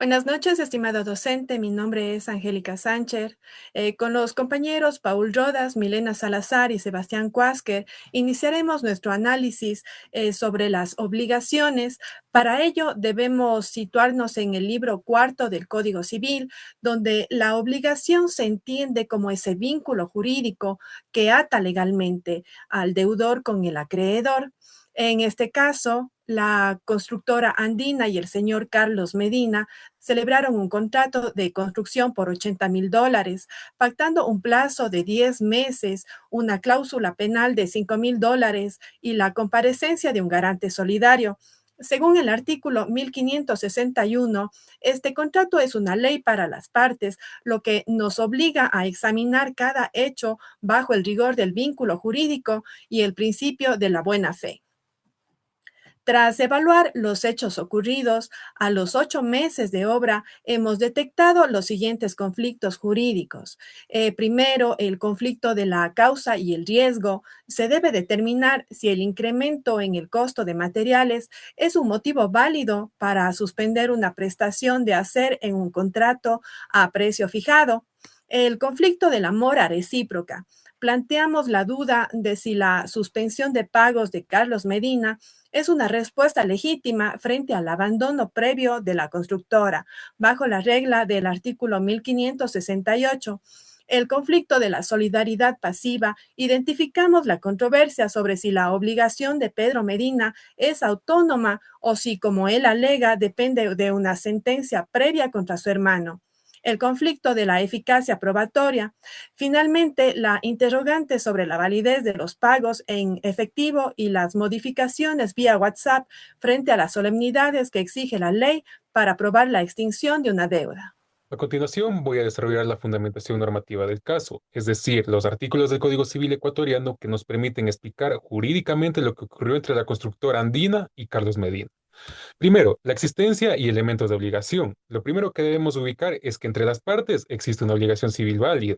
Buenas noches, estimado docente. Mi nombre es Angélica Sánchez. Con los compañeros Paul Rodas, Milena Salazar y Sebastián Cuásquer, iniciaremos nuestro análisis sobre las obligaciones. Para ello, debemos situarnos en el libro cuarto del Código Civil, donde la obligación se entiende como ese vínculo jurídico que ata legalmente al deudor con el acreedor. En este caso, la constructora Andina y el señor Carlos Medina celebraron un contrato de construcción por $80,000, pactando un plazo de 10 meses, una cláusula penal de $5,000 y la comparecencia de un garante solidario. Según el artículo 1561, este contrato es una ley para las partes, lo que nos obliga a examinar cada hecho bajo el rigor del vínculo jurídico y el principio de la buena fe. Tras evaluar los hechos ocurridos, a los 8 meses de obra hemos detectado los siguientes conflictos jurídicos. Primero, el conflicto de la causa y el riesgo. Se debe determinar si el incremento en el costo de materiales es un motivo válido para suspender una prestación de hacer en un contrato a precio fijado. El conflicto de la mora recíproca. Planteamos la duda de si la suspensión de pagos de Carlos Medina es una respuesta legítima frente al abandono previo de la constructora, bajo la regla del artículo 1568. El conflicto de la solidaridad pasiva. Identificamos la controversia sobre si la obligación de Pedro Medina es autónoma o si, como él alega, depende de una sentencia previa contra su hermano. El conflicto de la eficacia probatoria. Finalmente, la interrogante sobre la validez de los pagos en efectivo y las modificaciones vía WhatsApp frente a las solemnidades que exige la ley para aprobar la extinción de una deuda. A continuación, voy a desarrollar la fundamentación normativa del caso, es decir, los artículos del Código Civil ecuatoriano que nos permiten explicar jurídicamente lo que ocurrió entre la constructora Andina y Carlos Medina. Primero, la existencia y elementos de obligación. Lo primero que debemos ubicar es que entre las partes existe una obligación civil válida.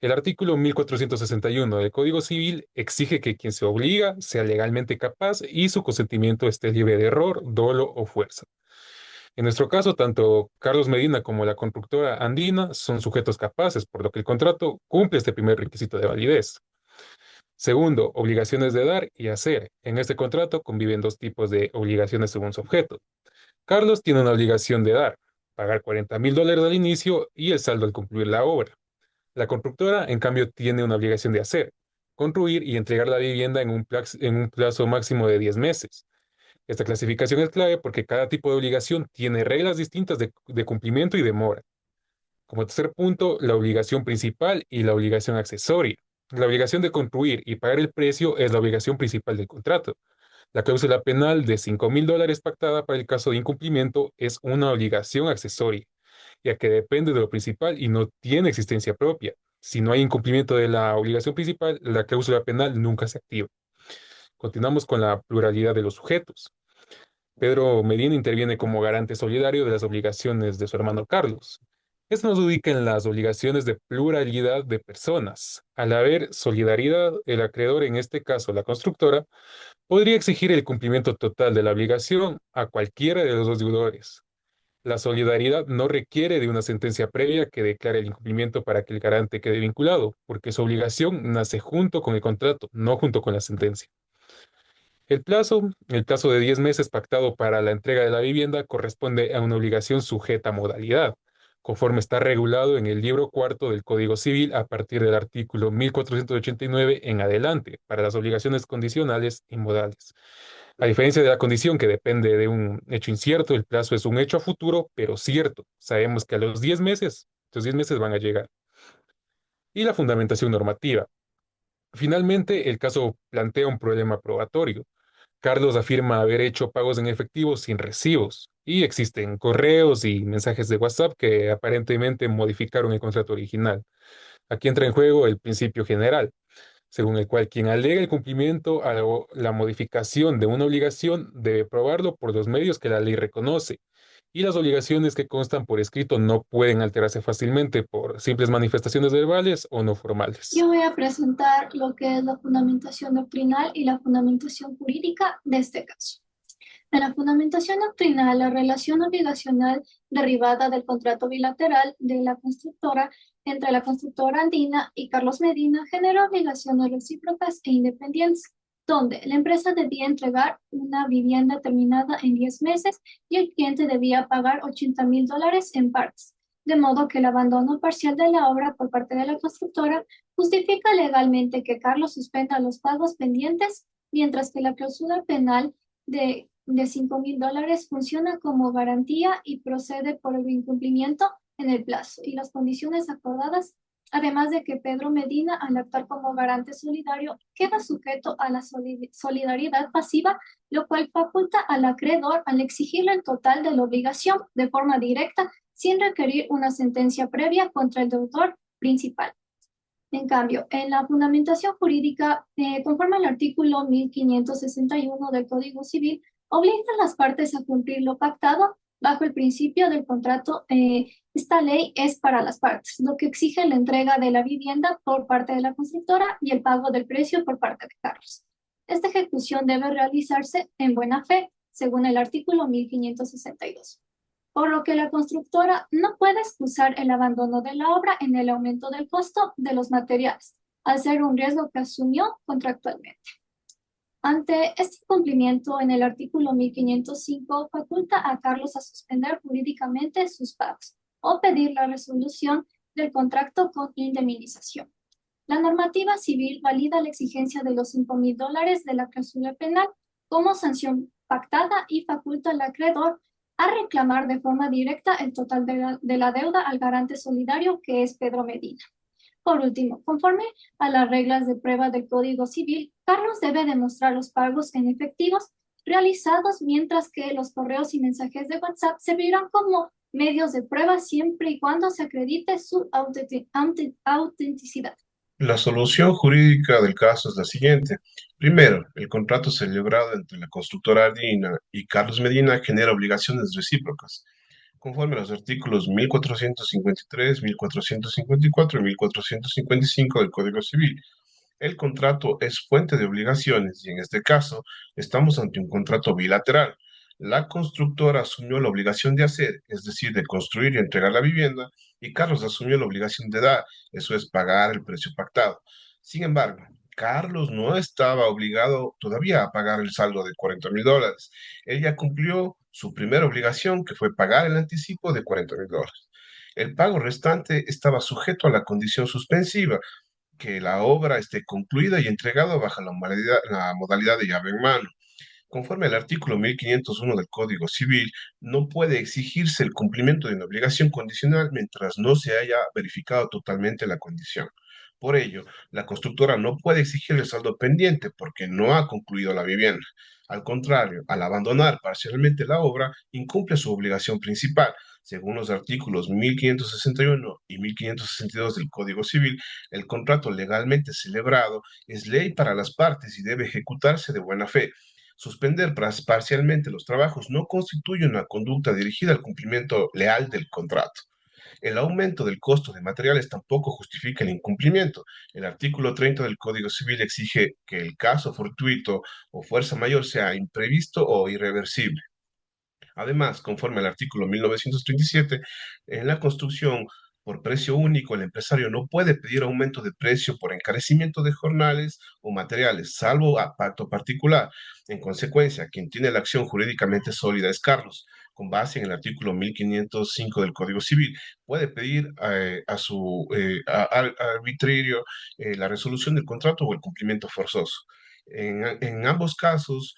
El artículo 1461 del Código Civil exige que quien se obliga sea legalmente capaz y su consentimiento esté libre de error, dolo o fuerza. En nuestro caso, tanto Carlos Medina como la constructora Andina son sujetos capaces, por lo que el contrato cumple este primer requisito de validez. Segundo, obligaciones de dar y hacer. En este contrato conviven dos tipos de obligaciones según su objeto. Carlos tiene una obligación de dar, pagar $40,000 al inicio y el saldo al concluir la obra. La constructora, en cambio, tiene una obligación de hacer, construir y entregar la vivienda en un plazo máximo de 10 meses. Esta clasificación es clave porque cada tipo de obligación tiene reglas distintas de cumplimiento y demora. Como tercer punto, la obligación principal y la obligación accesoria. La obligación de construir y pagar el precio es la obligación principal del contrato. La cláusula penal de $5,000 pactada para el caso de incumplimiento es una obligación accesoria, ya que depende de lo principal y no tiene existencia propia. Si no hay incumplimiento de la obligación principal, la cláusula penal nunca se activa. Continuamos con la pluralidad de los sujetos. Pedro Medina interviene como garante solidario de las obligaciones de su hermano Carlos. Esto nos ubica en las obligaciones de pluralidad de personas. Al haber solidaridad, el acreedor, en este caso la constructora, podría exigir el cumplimiento total de la obligación a cualquiera de los dos deudores. La solidaridad no requiere de una sentencia previa que declare el incumplimiento para que el garante quede vinculado, porque su obligación nace junto con el contrato, no junto con la sentencia. El plazo de 10 meses pactado para la entrega de la vivienda corresponde a una obligación sujeta a modalidad, conforme está regulado en el libro cuarto del Código Civil a partir del artículo 1489 en adelante, para las obligaciones condicionales y modales. A diferencia de la condición que depende de un hecho incierto, el plazo es un hecho a futuro, pero cierto. Sabemos que a los 10 meses, los 10 meses van a llegar. Y la fundamentación normativa. Finalmente, el caso plantea un problema probatorio. Carlos afirma haber hecho pagos en efectivo sin recibos y existen correos y mensajes de WhatsApp que aparentemente modificaron el contrato original. Aquí entra en juego el principio general, según el cual quien alega el cumplimiento a la modificación de una obligación debe probarlo por los medios que la ley reconoce, y las obligaciones que constan por escrito no pueden alterarse fácilmente por simples manifestaciones verbales o no formales. Yo voy a presentar lo que es la fundamentación doctrinal y la fundamentación jurídica de este caso. En la fundamentación doctrinal, la relación obligacional derivada del contrato bilateral de la constructora entre la constructora andina y Carlos Medina generó obligaciones recíprocas e independientes, donde la empresa debía entregar una vivienda terminada en 10 meses y el cliente debía pagar $80,000 en partes, de modo que el abandono parcial de la obra por parte de la constructora justifica legalmente que Carlos suspenda los pagos pendientes, mientras que la cláusula penal de $5,000 funciona como garantía y procede por el incumplimiento en el plazo y las condiciones acordadas, además de que Pedro Medina, al actuar como garante solidario, queda sujeto a la solidaridad pasiva, lo cual faculta al acreedor al exigirle el total de la obligación de forma directa sin requerir una sentencia previa contra el deudor principal. En cambio, en la fundamentación jurídica, conforme al artículo 1561 del Código Civil, obliga a las partes a cumplir lo pactado bajo el principio del contrato. Esta ley es para las partes, lo que exige la entrega de la vivienda por parte de la constructora y el pago del precio por parte de Carlos. Esta ejecución debe realizarse en buena fe, según el artículo 1562, por lo que la constructora no puede excusar el abandono de la obra en el aumento del costo de los materiales, al ser un riesgo que asumió contractualmente. Ante este incumplimiento, en el artículo 1505 faculta a Carlos a suspender jurídicamente sus pagos o pedir la resolución del contrato con indemnización. La normativa civil valida la exigencia de los $5,000 de la cláusula penal como sanción pactada y faculta al acreedor a reclamar de forma directa el total de la deuda al garante solidario, que es Pedro Medina. Por último, conforme a las reglas de prueba del Código Civil, Carlos debe demostrar los pagos en efectivos realizados, mientras que los correos y mensajes de WhatsApp servirán como medios de prueba siempre y cuando se acredite su autenticidad. La solución jurídica del caso es la siguiente. Primero, el contrato celebrado entre la constructora Ardina y Carlos Medina genera obligaciones recíprocas, conforme a los artículos 1453, 1454 y 1455 del Código Civil. El contrato es fuente de obligaciones y en este caso estamos ante un contrato bilateral. La constructora asumió la obligación de hacer, es decir, de construir y entregar la vivienda, y Carlos asumió la obligación de dar, eso es pagar el precio pactado. Sin embargo, Carlos no estaba obligado todavía a pagar el saldo de $40,000. Él ya cumplió su primera obligación, que fue pagar el anticipo de $40,000. El pago restante estaba sujeto a la condición suspensiva, que la obra esté concluida y entregada bajo la modalidad de llave en mano. Conforme al artículo 1501 del Código Civil, no puede exigirse el cumplimiento de una obligación condicional mientras no se haya verificado totalmente la condición. Por ello, la constructora no puede exigir el saldo pendiente porque no ha concluido la vivienda. Al contrario, al abandonar parcialmente la obra, incumple su obligación principal. Según los artículos 1561 y 1562 del Código Civil, el contrato legalmente celebrado es ley para las partes y debe ejecutarse de buena fe. Suspender parcialmente los trabajos no constituye una conducta dirigida al cumplimiento leal del contrato. El aumento del costo de materiales tampoco justifica el incumplimiento. El artículo 30 del Código Civil exige que el caso fortuito o fuerza mayor sea imprevisto o irreversible. Además, conforme al artículo 1937, en la construcción por precio único, el empresario no puede pedir aumento de precio por encarecimiento de jornales o materiales, salvo a pacto particular. En consecuencia, quien tiene la acción jurídicamente sólida es Carlos, con base en el artículo 1505 del Código Civil. Puede pedir a su arbitrio la resolución del contrato o el cumplimiento forzoso. En ambos casos,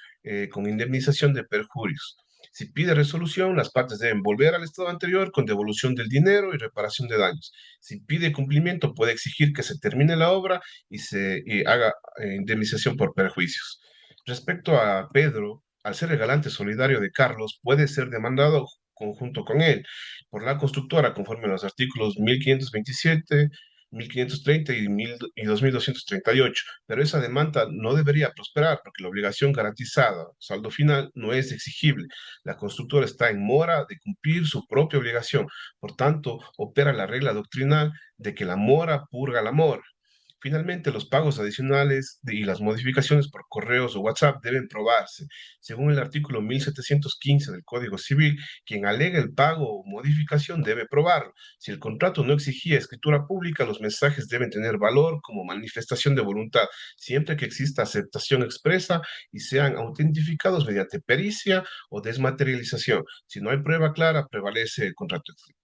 con indemnización de perjurios. Si pide resolución, las partes deben volver al estado anterior con devolución del dinero y reparación de daños. Si pide cumplimiento, puede exigir que se termine la obra y haga indemnización por perjuicios. Respecto a Pedro, al ser el galante solidario de Carlos, puede ser demandado conjunto con él por la constructora conforme a los artículos 1527, 1530 y 2238, pero esa demanda no debería prosperar porque la obligación garantizada, saldo final, no es exigible. La constructora está en mora de cumplir su propia obligación, por tanto, opera la regla doctrinal de que la mora purga la mora. Finalmente, los pagos adicionales y las modificaciones por correos o WhatsApp deben probarse. Según el artículo 1715 del Código Civil, quien alega el pago o modificación debe probarlo. Si el contrato no exigía escritura pública, los mensajes deben tener valor como manifestación de voluntad, siempre que exista aceptación expresa y sean autentificados mediante pericia o desmaterialización. Si no hay prueba clara, prevalece el contrato escrito.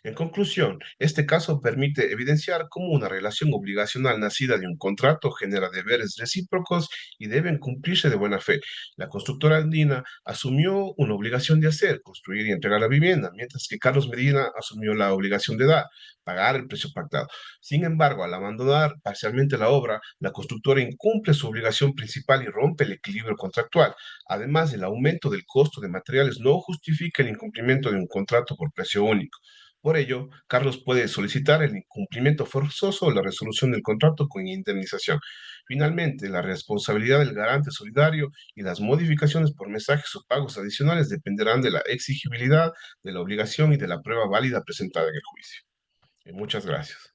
En conclusión, este caso permite evidenciar cómo una relación obligacional nacida de un contrato genera deberes recíprocos y deben cumplirse de buena fe. La constructora andina asumió una obligación de hacer, construir y entregar la vivienda, mientras que Carlos Medina asumió la obligación de dar, pagar el precio pactado. Sin embargo, al abandonar parcialmente la obra, la constructora incumple su obligación principal y rompe el equilibrio contractual. Además, el aumento del costo de materiales no justifica el incumplimiento de un contrato por precio único. Por ello, Carlos puede solicitar el incumplimiento forzoso o la resolución del contrato con indemnización. Finalmente, la responsabilidad del garante solidario y las modificaciones por mensajes o pagos adicionales dependerán de la exigibilidad de la obligación y de la prueba válida presentada en el juicio. Muchas gracias.